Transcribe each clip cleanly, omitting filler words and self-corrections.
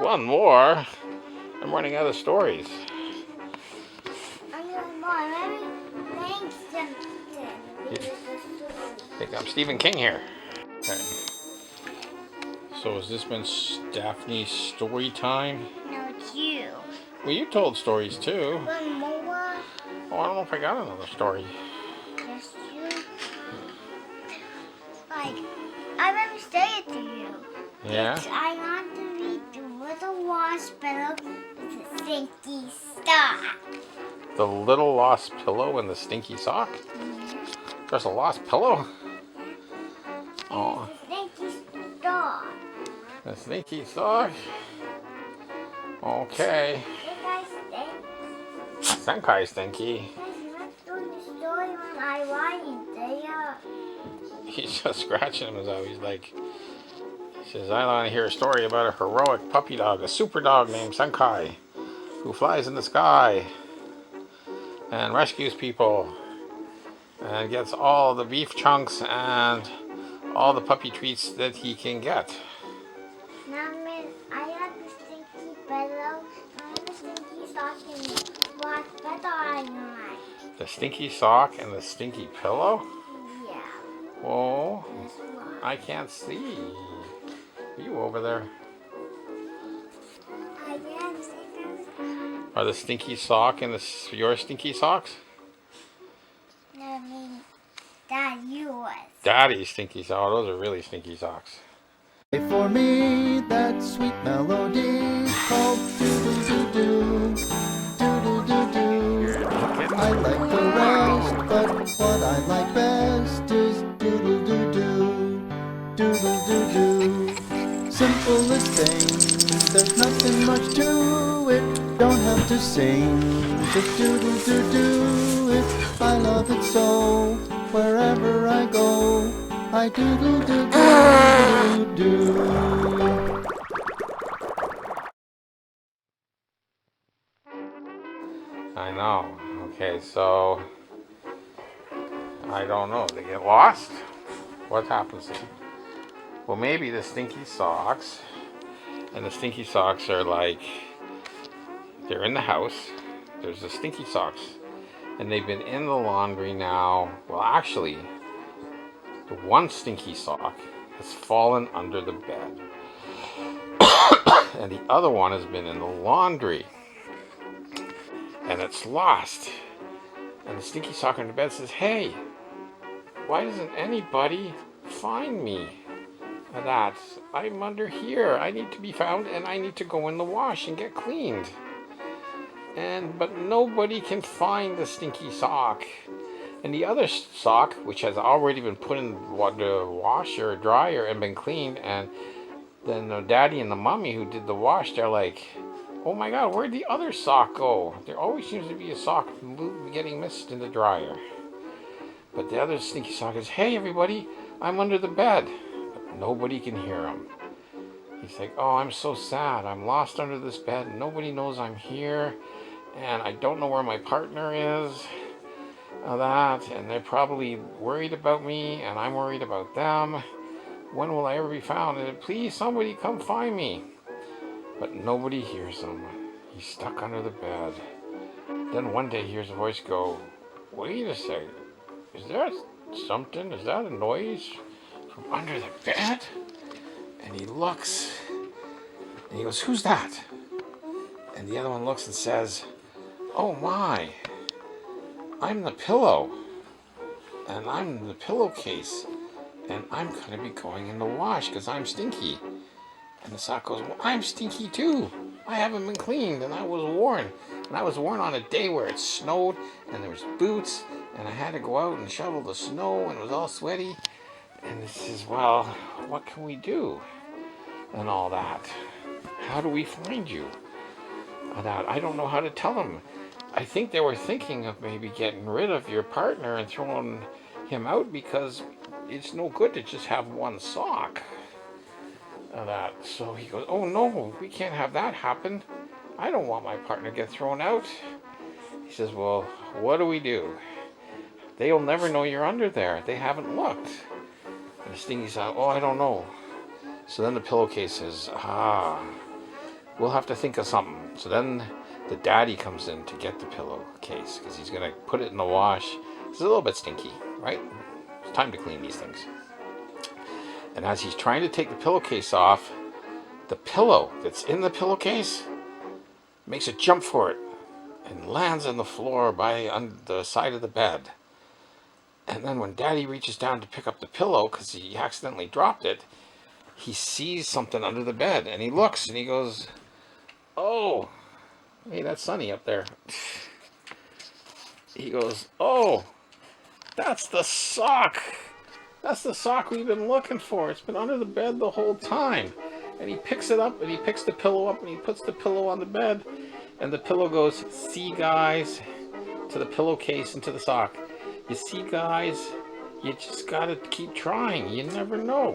One more? I'm running out of stories. I think I'm Stephen King here. Okay. So has this been Daphne's story time? No, it's you. Well, you told stories too. One more. Oh, I don't know if I got another story. Just you. Like, I remember saying it to you. Yeah? I want to read the Little Lost Pillow with the Seng-kyi sock. The little lost pillow and the stinky sock? There's a lost pillow? Oh. The Seng-kyi sock. The stinky sock? Okay. Seng-kyi stinky. He's just scratching him as though he's like, he says, I want to hear a story about a heroic puppy dog, a super dog named Seng-kyi, who flies in the sky and rescues people and gets all the beef chunks and all the puppy treats that he can get. Now, I have the stinky pillow, I have the stinky sock, and what better I like. The stinky sock and the stinky pillow? Yeah. Whoa, I can't see. You over there. I can't see them. Are the stinky sock and your stinky socks? No, I mean, that yours. Daddy's stinky socks. Oh, those are really stinky socks. For me, that sweet melody called doo-doo-doo-doo, doo-doo-doo-doo. I like the rest, but what I like best is doodle-doo-doo, doodle-doo-doo. Simplest thing, there's nothing much to it. Don't have to sing, just doodle-doo-doo it. I love it so, wherever I go, I doodle-doo-doo-doo-doo. I know. Okay, so I don't know. They get lost? What happens to them? Well, maybe the stinky socks, and the stinky socks are like, they're in the house. There's the stinky socks, and they've been in the laundry now. Well, actually, the one stinky sock has fallen under the bed, and the other one has been in the laundry, and it's lost. And the stinky sock under the bed says, hey, why doesn't anybody find me? That I'm under here. I need to be found, and I need to go in the wash and get cleaned. But nobody can find the stinky sock. And the other sock, which has already been put in the washer or dryer and been cleaned, and then the daddy and the mommy who did the wash, they're like, oh my god, where'd the other sock go? There always seems to be a sock getting missed in the dryer. But the other stinky sock is, hey everybody, I'm under the bed. But nobody can hear him. He's like, oh, I'm so sad. I'm lost under this bed. Nobody knows I'm here. And I don't know where my partner is. And they're probably worried about me, and I'm worried about them. When will I ever be found? And please, somebody come find me. But nobody hears him. He's stuck under the bed. Then one day he hears a voice go, wait a second. Is that something? Is that a noise from under the bed? And he looks, and he goes, who's that? And the other one looks and says, oh my, I'm the pillow, and I'm the pillowcase, and I'm going to be going in the wash because I'm stinky. And the sock goes, well, I'm stinky too. I haven't been cleaned, and I was worn. And I was worn on a day where it snowed, and there was boots, and I had to go out and shovel the snow, and it was all sweaty. And he says, well, what can we do? And all that. How do we find you? And I don't know how to tell them. I think they were thinking of maybe getting rid of your partner and throwing him out because it's no good to just have one sock. So he goes, oh no, we can't have that happen. I don't want my partner to get thrown out. He says, well, what do we do? They'll never know you're under there. They haven't looked. And the stinky says, oh, I don't know. So then the pillowcase says, we'll have to think of something. So then the daddy comes in to get the pillowcase because he's going to put it in the wash. It's a little bit stinky, right? It's time to clean these things. And as he's trying to take the pillowcase off, the pillow that's in the pillowcase makes a jump for it and lands on the floor on the side of the bed. And then when Daddy reaches down to pick up the pillow because he accidentally dropped it, he sees something under the bed and he looks and he goes, "Oh, hey, that's Sonny up there." He goes, "Oh, that's the sock. That's the sock we've been looking for. It's been under the bed the whole time." And he picks it up and he picks the pillow up and he puts the pillow on the bed. And the pillow goes, "See, guys," to the pillowcase and to the sock. "You see, guys, you just gotta keep trying. You never know.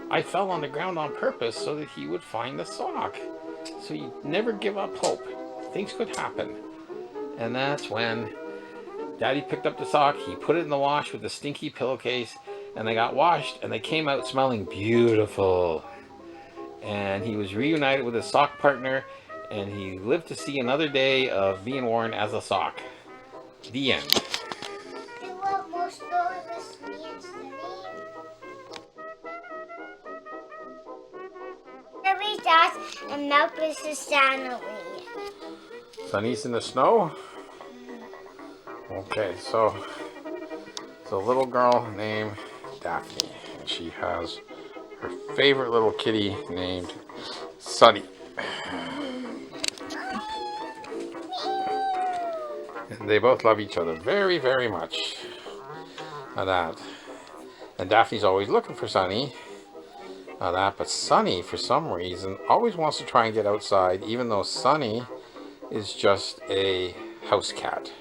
I fell on the ground on purpose so that he would find the sock. So you never give up hope. Things could happen." And that's when Daddy picked up the sock. He put it in the wash with the stinky pillowcase. And they got washed and they came out smelling beautiful. And he was reunited with his sock partner. And he lived to see another day of being worn as a sock. The end. Do you want more stories with me and Sunny? Sunny's dad and Melpis is Santa. Sunny's in the snow? Okay, so it's a little girl named Daphne. And she has her favorite little kitty named Sunny. And they both love each other very, very much. And Daphne's always looking for Sunny. But Sunny, for some reason, always wants to try and get outside, even though Sunny is just a house cat.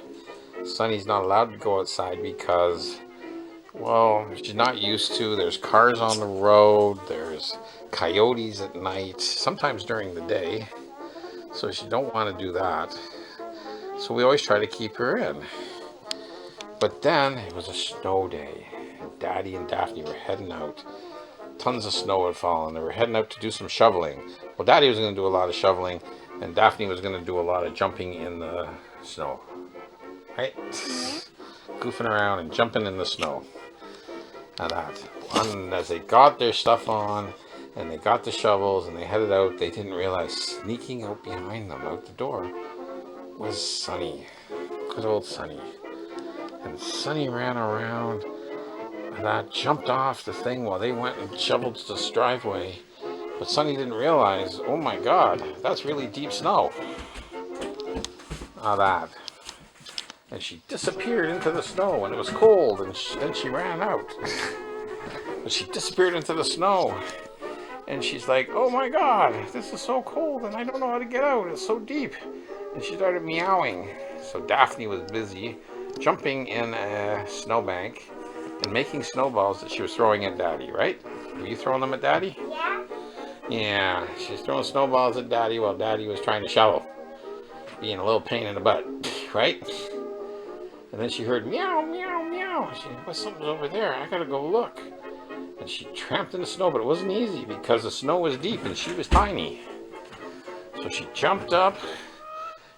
Sunny's not allowed to go outside because, well, she's not used to. There's cars on the road. There's coyotes at night, sometimes during the day. So she don't want to do that. So we always try to keep her in. But then it was a snow day. And Daddy and Daphne were heading out. Tons of snow had fallen. They were heading out to do some shoveling. Well, Daddy was going to do a lot of shoveling. And Daphne was going to do a lot of jumping in the snow. Right? Goofing around and jumping in the snow. And as they got their stuff on, and they got the shovels, and they headed out, they didn't realize sneaking out behind them, out the door, was Sunny. Good old Sunny. And Sunny ran around, and jumped off the thing while they went and shoveled the driveway. But Sunny didn't realize, oh my God, that's really deep snow. And she disappeared into the snow, and it was cold, and then she ran out. But she disappeared into the snow. And she's like, oh my God, this is so cold, and I don't know how to get out. It's so deep. And she started meowing. So Daphne was busy jumping in a snowbank and making snowballs that she was throwing at Daddy, right? Were you throwing them at Daddy? Yeah. Yeah, she's throwing snowballs at Daddy while Daddy was trying to shovel. Being a little pain in the butt, right? And then she heard meow, meow, meow. She said, something's over there. I gotta go look. And she tramped in the snow, but it wasn't easy because the snow was deep and she was tiny. So she jumped up.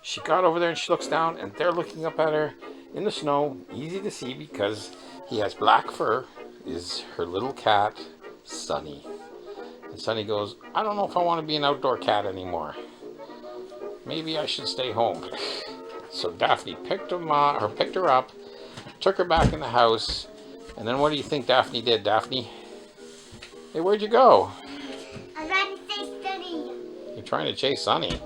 She got over there and she looks down, and they're looking up at her in the snow. Easy to see because he has black fur. Is her little cat, Sunny. And Sunny goes, I don't know if I want to be an outdoor cat anymore. Maybe I should stay home. So Daphne picked her up, took her back in the house, and then what do you think Daphne did, Daphne? Hey, where'd you go? I'm trying to chase Sunny. You're trying to chase Sunny.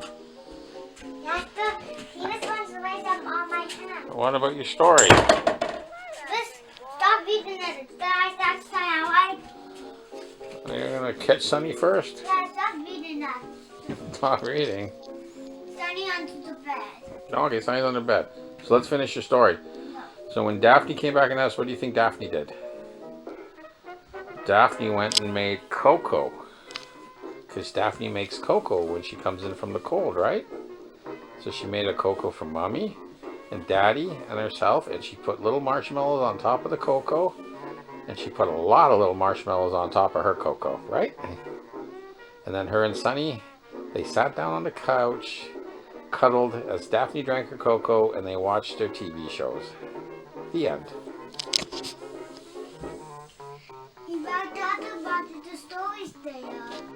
He just wants to raise up on my hand. What about your story? Just stop reading it. That's how You're gonna catch Sunny first? Yeah, stop reading that. Stop reading. Sunny onto the bed. Okay, Sunny's on the bed. So let's finish your story. So when Daphne came back in the house, what do you think Daphne did? Daphne went and made cocoa. Because Daphne makes cocoa when she comes in from the cold, right? So she made a cocoa for Mommy and Daddy and herself, and she put little marshmallows on top of the cocoa, and she put a lot of little marshmallows on top of her cocoa, right? And then her and Sunny They sat down on the couch, cuddled as Daphne drank her cocoa, and they watched their TV shows. The end. You better talk about the stories there.